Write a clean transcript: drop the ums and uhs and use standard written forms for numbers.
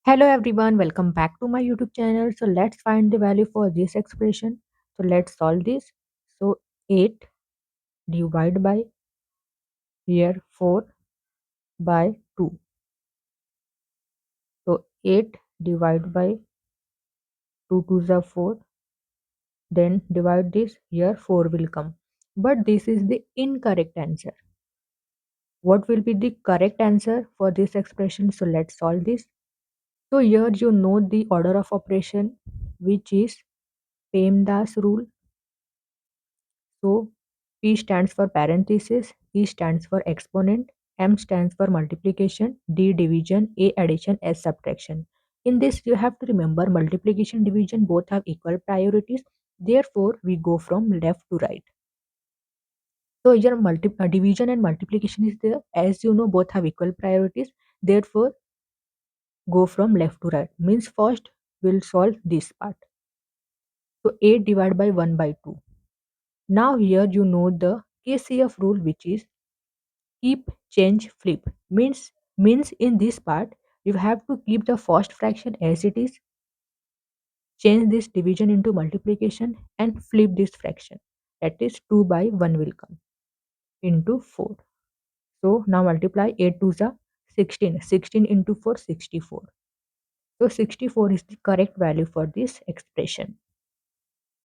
Hello everyone, welcome back to my YouTube channel. So let's find the value for this expression. So let's solve this. So 8 divided by here 4 by 2. So 8 divided by 2 to the 4. Then divide this, here 4 will come. But this is the incorrect answer. What will be the correct answer for this expression? So let's solve this. So here you know the order of operation, which is PEMDAS rule. So P stands for parenthesis, E stands for exponent, M stands for multiplication, D division, A addition, S subtraction. In this, you have to remember multiplication division both have equal priorities. Therefore, we go from left to right. So here division and multiplication is there. As you know, both have equal priorities. Therefore, go from left to right. Means first we'll solve this part. So 8 divided by 1 by 2. Now here you know the KCF rule, which is keep change flip. Means in this part you have to keep the first fraction as it is, change this division into multiplication and flip this fraction. That is 2 by 1 will come into 4. So now multiply 8 to the 16. 16 into 4 64. So 64 is the correct value for this expression.